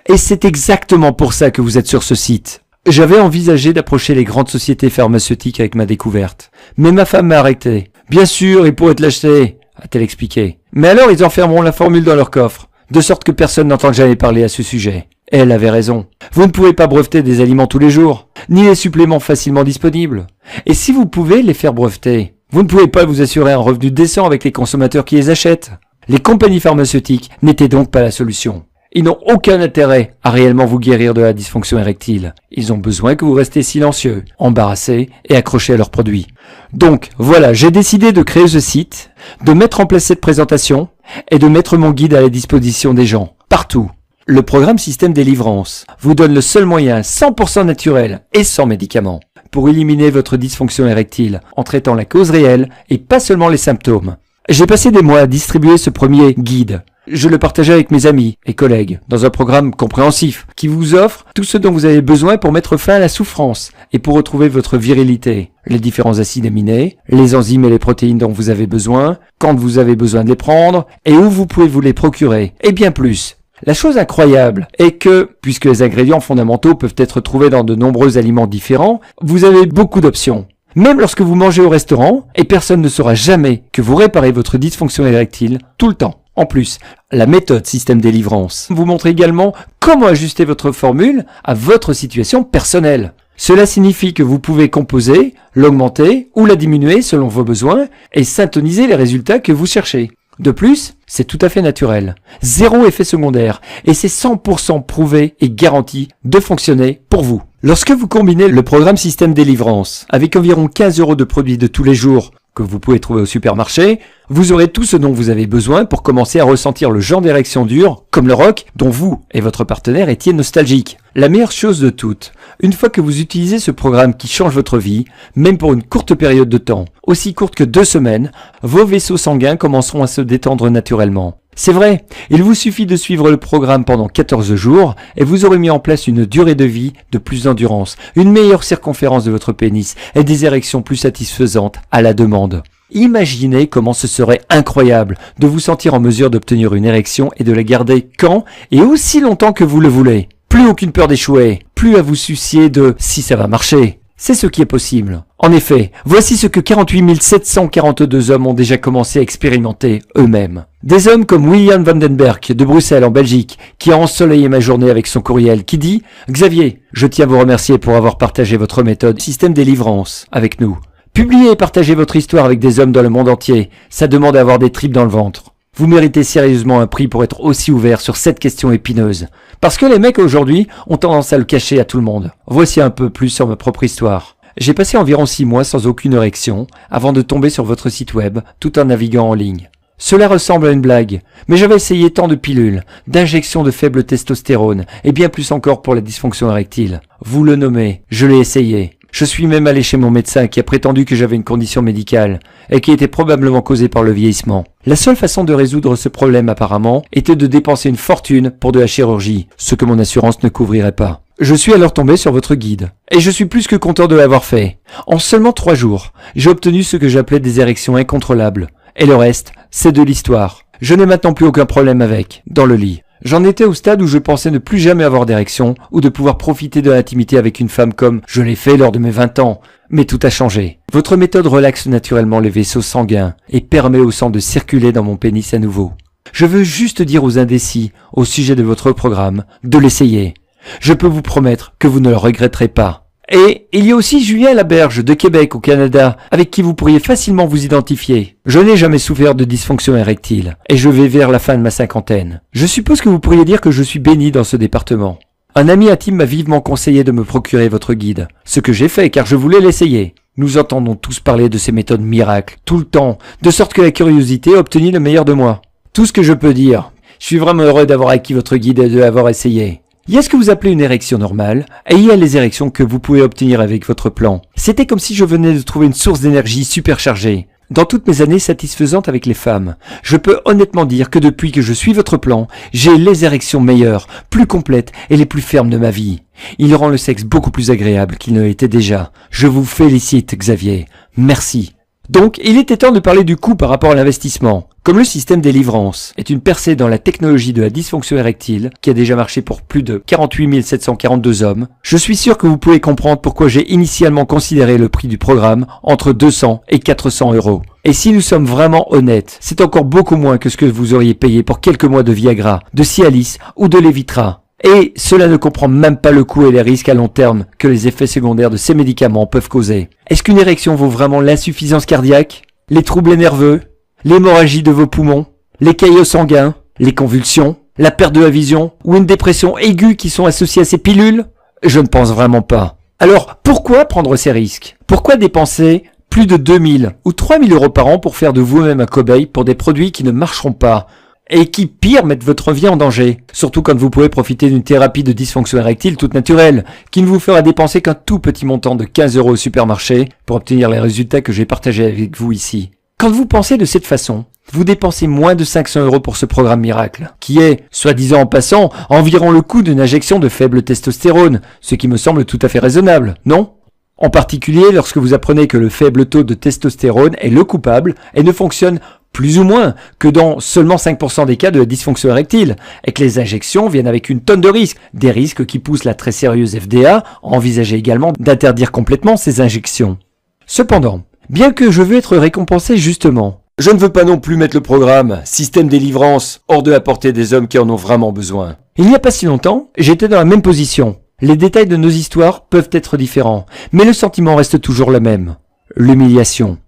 S1: Et c'est exactement pour ça que vous êtes sur ce site. J'avais envisagé d'approcher les grandes sociétés pharmaceutiques avec ma découverte, mais ma femme m'a arrêté. Bien sûr, ils pourraient te l'acheter, a-t-elle expliqué. Mais alors ils enfermeront la formule dans leur coffre, de sorte que personne n'entende jamais parler à ce sujet. Elle avait raison. Vous ne pouvez pas breveter des aliments tous les jours, ni les suppléments facilement disponibles. Et si vous pouvez les faire breveter, vous ne pouvez pas vous assurer un revenu décent avec les consommateurs qui les achètent. Les compagnies pharmaceutiques n'étaient donc pas la solution. Ils n'ont aucun intérêt à réellement vous guérir de la dysfonction érectile. Ils ont besoin que vous restiez silencieux, embarrassés et accrochés à leurs produits. Donc voilà, j'ai décidé de créer ce site, de mettre en place cette présentation et de mettre mon guide à la disposition des gens, partout. Le programme Système Délivrance vous donne le seul moyen 100% naturel et sans médicaments pour éliminer votre dysfonction érectile en traitant la cause réelle et pas seulement les symptômes. J'ai passé des mois à distribuer ce premier guide. Je le partageais avec mes amis et collègues dans un programme compréhensif qui vous offre tout ce dont vous avez besoin pour mettre fin à la souffrance et pour retrouver votre virilité. Les différents acides aminés, les enzymes et les protéines dont vous avez besoin, quand vous avez besoin de les prendre et où vous pouvez vous les procurer et bien plus. La chose incroyable est que, puisque les ingrédients fondamentaux peuvent être trouvés dans de nombreux aliments différents, vous avez beaucoup d'options. Même lorsque vous mangez au restaurant, et personne ne saura jamais que vous réparez votre dysfonction érectile tout le temps. En plus, la méthode Système Délivrance vous montre également comment ajuster votre formule à votre situation personnelle. Cela signifie que vous pouvez composer, l'augmenter ou la diminuer selon vos besoins et syntoniser les résultats que vous cherchez. De plus, c'est tout à fait naturel. 0 effet secondaire et c'est 100% prouvé et garanti de fonctionner pour vous. Lorsque vous combinez le programme Système Délivrance avec environ 15 € de produits de tous les jours que vous pouvez trouver au supermarché, vous aurez tout ce dont vous avez besoin pour commencer à ressentir le genre d'érection dure, comme le rock, dont vous et votre partenaire étiez nostalgiques. La meilleure chose de toutes, une fois que vous utilisez ce programme qui change votre vie, même pour une courte période de temps, aussi courte que 2 semaines, vos vaisseaux sanguins commenceront à se détendre naturellement. C'est vrai, il vous suffit de suivre le programme pendant 14 jours et vous aurez mis en place une durée de vie de plus d'endurance, une meilleure circonférence de votre pénis et des érections plus satisfaisantes à la demande. Imaginez comment ce serait incroyable de vous sentir en mesure d'obtenir une érection et de la garder quand et aussi longtemps que vous le voulez. Plus aucune peur d'échouer, plus à vous soucier de si ça va marcher. C'est ce qui est possible. En effet, voici ce que 48 742 hommes ont déjà commencé à expérimenter eux-mêmes. Des hommes comme William Vandenberg de Bruxelles en Belgique, qui a ensoleillé ma journée avec son courriel, qui dit « Xavier, je tiens à vous remercier pour avoir partagé votre méthode Système Délivrance avec nous. Publiez et partagez votre histoire avec des hommes dans le monde entier, ça demande à avoir des tripes dans le ventre. Vous méritez sérieusement un prix pour être aussi ouvert sur cette question épineuse. Parce que les mecs aujourd'hui ont tendance à le cacher à tout le monde. Voici un peu plus sur ma propre histoire. J'ai passé environ 6 mois sans aucune érection avant de tomber sur votre site web tout en naviguant en ligne. Cela ressemble à une blague, mais j'avais essayé tant de pilules, d'injections de faible testostérone et bien plus encore pour la dysfonction érectile. Vous le nommez, je l'ai essayé. Je suis même allé chez mon médecin qui a prétendu que j'avais une condition médicale et qui était probablement causée par le vieillissement. La seule façon de résoudre ce problème apparemment était de dépenser une fortune pour de la chirurgie, ce que mon assurance ne couvrirait pas. Je suis alors tombé sur votre guide et je suis plus que content de l'avoir fait. En seulement 3 jours, j'ai obtenu ce que j'appelais des érections incontrôlables. Et le reste, c'est de l'histoire. Je n'ai maintenant plus aucun problème avec, dans le lit. J'en étais au stade où je pensais ne plus jamais avoir d'érection ou de pouvoir profiter de l'intimité avec une femme comme je l'ai fait lors de mes 20 ans. Mais tout a changé. Votre méthode relaxe naturellement les vaisseaux sanguins et permet au sang de circuler dans mon pénis à nouveau. Je veux juste dire aux indécis, au sujet de votre programme, de l'essayer. Je peux vous promettre que vous ne le regretterez pas. Et il y a aussi Julien Laberge de Québec au Canada, avec qui vous pourriez facilement vous identifier. Je n'ai jamais souffert de dysfonction érectile, et je vais vers la fin de ma 50aine. Je suppose que vous pourriez dire que je suis béni dans ce département. Un ami intime m'a vivement conseillé de me procurer votre guide, ce que j'ai fait car je voulais l'essayer. Nous entendons tous parler de ces méthodes miracles, tout le temps, de sorte que la curiosité a obtenu le meilleur de moi. Tout ce que je peux dire, je suis vraiment heureux d'avoir acquis votre guide et de l'avoir essayé. Il y a ce que vous appelez une érection normale, et il y a les érections que vous pouvez obtenir avec votre plan. C'était comme si je venais de trouver une source d'énergie superchargée. Dans toutes mes années satisfaisantes avec les femmes, je peux honnêtement dire que depuis que je suis votre plan, j'ai les érections meilleures, plus complètes et les plus fermes de ma vie. Il rend le sexe beaucoup plus agréable qu'il ne l'était déjà. Je vous félicite, Xavier. Merci. Donc, il était temps de parler du coût par rapport à l'investissement. Comme le système Délivrance est une percée dans la technologie de la dysfonction érectile, qui a déjà marché pour plus de 48 742 hommes, je suis sûr que vous pouvez comprendre pourquoi j'ai initialement considéré le prix du programme entre 200 et 400 euros. Et si nous sommes vraiment honnêtes, c'est encore beaucoup moins que ce que vous auriez payé pour quelques mois de Viagra, de Cialis ou de Levitra. Et cela ne comprend même pas le coût et les risques à long terme que les effets secondaires de ces médicaments peuvent causer. Est-ce qu'une érection vaut vraiment l'insuffisance cardiaque, les troubles nerveux, l'hémorragie de vos poumons, les caillots sanguins, les convulsions, la perte de la vision ou une dépression aiguë qui sont associées à ces pilules? Je ne pense vraiment pas. Alors, pourquoi prendre ces risques? Pourquoi dépenser plus de 2000 ou 3000 euros par an pour faire de vous-même un cobaye pour des produits qui ne marcheront pas? Et qui, pire, mettent votre vie en danger. Surtout quand vous pouvez profiter d'une thérapie de dysfonction érectile toute naturelle, qui ne vous fera dépenser qu'un tout petit montant de 15 euros au supermarché pour obtenir les résultats que j'ai partagés avec vous ici. Quand vous pensez de cette façon, vous dépensez moins de 500 euros pour ce programme miracle, qui est, soi-disant en passant, environ le coût d'une injection de faible testostérone, ce qui me semble tout à fait raisonnable, non ? En particulier lorsque vous apprenez que le faible taux de testostérone est le coupable et ne fonctionne plus ou moins que dans seulement 5% des cas de la dysfonction érectile, et que les injections viennent avec une tonne de risques, des risques qui poussent la très sérieuse FDA à envisager également d'interdire complètement ces injections. Cependant, bien que je veux être récompensé justement, je ne veux pas non plus mettre le programme Système Délivrance hors de la portée des hommes qui en ont vraiment besoin. Il n'y a pas si longtemps, j'étais dans la même position. Les détails de nos histoires peuvent être différents, mais le sentiment reste toujours le même. L'humiliation,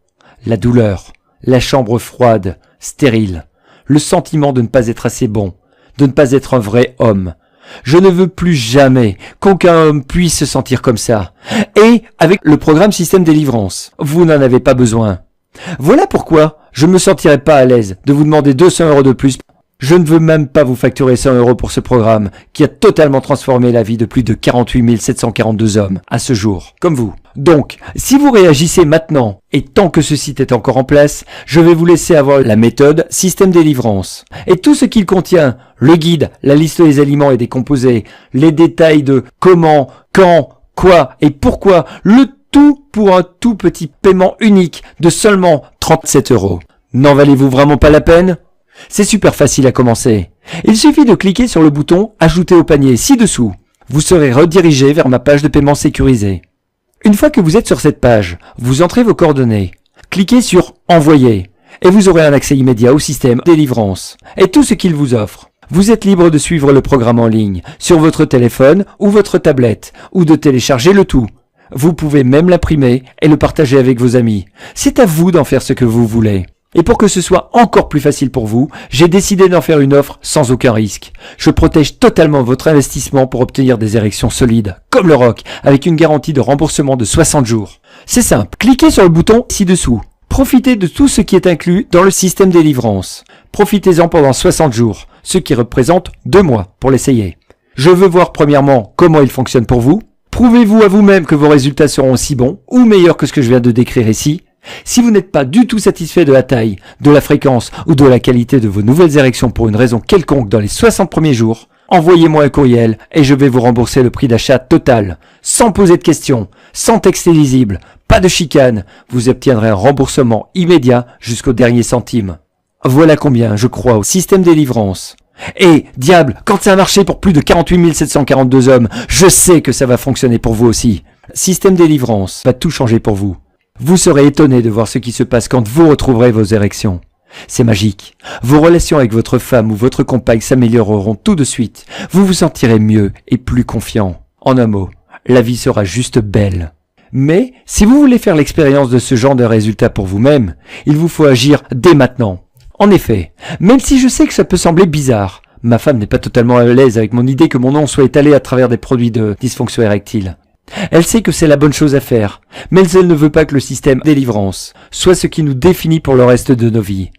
S1: la douleur, la chambre froide, stérile, le sentiment de ne pas être assez bon, de ne pas être un vrai homme. Je ne veux plus jamais qu'aucun homme puisse se sentir comme ça. Et avec le programme Système Délivrance, vous n'en avez pas besoin. Voilà pourquoi je ne me sentirai pas à l'aise de vous demander 200 euros de plus. Je ne veux même pas vous facturer 100 euros pour ce programme qui a totalement transformé la vie de plus de 48 742 hommes à ce jour, comme vous. Donc, si vous réagissez maintenant, et tant que ce site est encore en place, je vais vous laisser avoir la méthode Système Délivrance. Et tout ce qu'il contient, le guide, la liste des aliments et des composés, les détails de comment, quand, quoi et pourquoi, le tout pour un tout petit paiement unique de seulement 37 euros. N'en valez-vous vraiment pas la peine ? C'est super facile à commencer. Il suffit de cliquer sur le bouton « Ajouter au panier » ci-dessous. Vous serez redirigé vers ma page de paiement sécurisée. Une fois que vous êtes sur cette page, vous entrez vos coordonnées. Cliquez sur « Envoyer » et vous aurez un accès immédiat au système Délivrance et tout ce qu'il vous offre. Vous êtes libre de suivre le programme en ligne, sur votre téléphone ou votre tablette, ou de télécharger le tout. Vous pouvez même l'imprimer et le partager avec vos amis. C'est à vous d'en faire ce que vous voulez. Et pour que ce soit encore plus facile pour vous, j'ai décidé d'en faire une offre sans aucun risque. Je protège totalement votre investissement pour obtenir des érections solides, comme le rock, avec une garantie de remboursement de 60 jours. C'est simple, cliquez sur le bouton ci-dessous. Profitez de tout ce qui est inclus dans le système délivrance. Profitez-en pendant 60 jours, ce qui représente 2 mois pour l'essayer. Je veux voir premièrement comment il fonctionne pour vous. Prouvez-vous à vous-même que vos résultats seront aussi bons ou meilleurs que ce que je viens de décrire ici. Si vous n'êtes pas du tout satisfait de la taille, de la fréquence ou de la qualité de vos nouvelles érections pour une raison quelconque dans les 60 premiers jours, envoyez-moi un courriel et je vais vous rembourser le prix d'achat total, sans poser de questions, sans texte illisible, pas de chicane, vous obtiendrez un remboursement immédiat jusqu'au dernier centime. Voilà combien je crois au système délivrance. Et, diable, quand ça a marché pour plus de 48 742 hommes, je sais que ça va fonctionner pour vous aussi. Système délivrance va tout changer pour vous. Vous serez étonné de voir ce qui se passe quand vous retrouverez vos érections. C'est magique. Vos relations avec votre femme ou votre compagne s'amélioreront tout de suite. Vous vous sentirez mieux et plus confiant. En un mot, la vie sera juste belle. Mais, si vous voulez faire l'expérience de ce genre de résultat pour vous-même, il vous faut agir dès maintenant. En effet, même si je sais que ça peut sembler bizarre, ma femme n'est pas totalement à l'aise avec mon idée que mon nom soit étalé à travers des produits de dysfonction érectile. Elle sait que c'est la bonne chose à faire, mais elle ne veut pas que le système délivrance soit ce qui nous définit pour le reste de nos vies.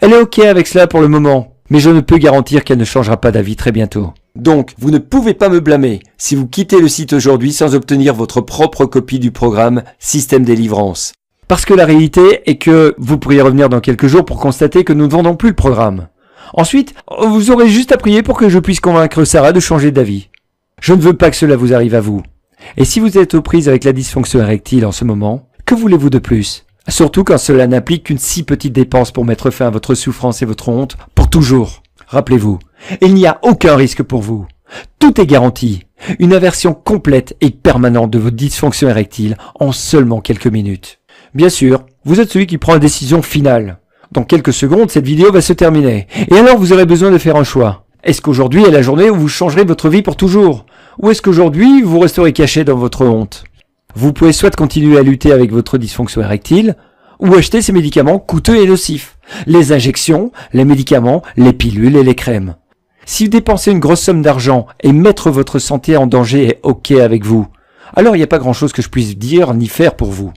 S1: Elle est ok avec cela pour le moment, mais je ne peux garantir qu'elle ne changera pas d'avis très bientôt. Donc, vous ne pouvez pas me blâmer si vous quittez le site aujourd'hui sans obtenir votre propre copie du programme Système Délivrance. Parce que la réalité est que vous pourriez revenir dans quelques jours pour constater que nous ne vendons plus le programme. Ensuite, vous aurez juste à prier pour que je puisse convaincre Sarah de changer d'avis. Je ne veux pas que cela vous arrive à vous. Et si vous êtes aux prises avec la dysfonction érectile en ce moment, que voulez-vous de plus? Surtout quand cela n'implique qu'une si petite dépense pour mettre fin à votre souffrance et votre honte pour toujours. Rappelez-vous, il n'y a aucun risque pour vous. Tout est garanti. Une aversion complète et permanente de vos dysfonctions érectiles en seulement quelques minutes. Bien sûr, vous êtes celui qui prend la décision finale. Dans quelques secondes, cette vidéo va se terminer. Et alors vous aurez besoin de faire un choix. Est-ce qu'aujourd'hui est la journée où vous changerez votre vie pour toujours? Ou est-ce qu'aujourd'hui, vous resterez caché dans votre honte? Vous pouvez soit continuer à lutter avec votre dysfonction érectile, ou acheter ces médicaments coûteux et nocifs. Les injections, les médicaments, les pilules et les crèmes. Si dépenser une grosse somme d'argent et mettre votre santé en danger est ok avec vous, alors il n'y a pas grand-chose que je puisse dire ni faire pour vous.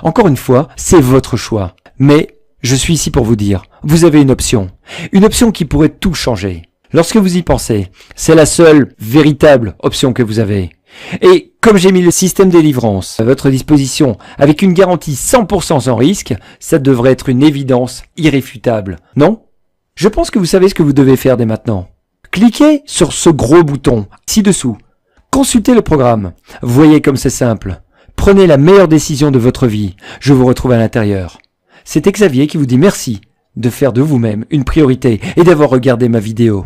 S1: Encore une fois, c'est votre choix. Mais je suis ici pour vous dire, vous avez une option. Une option qui pourrait tout changer. Lorsque vous y pensez, c'est la seule véritable option que vous avez. Et comme j'ai mis le système délivrance à votre disposition avec une garantie 100% sans risque, ça devrait être une évidence irréfutable, non? Je pense que vous savez ce que vous devez faire dès maintenant. Cliquez sur ce gros bouton ci-dessous. Consultez le programme. Voyez comme c'est simple. Prenez la meilleure décision de votre vie. Je vous retrouve à l'intérieur. C'est Xavier qui vous dit merci de faire de vous-même une priorité et d'avoir regardé ma vidéo.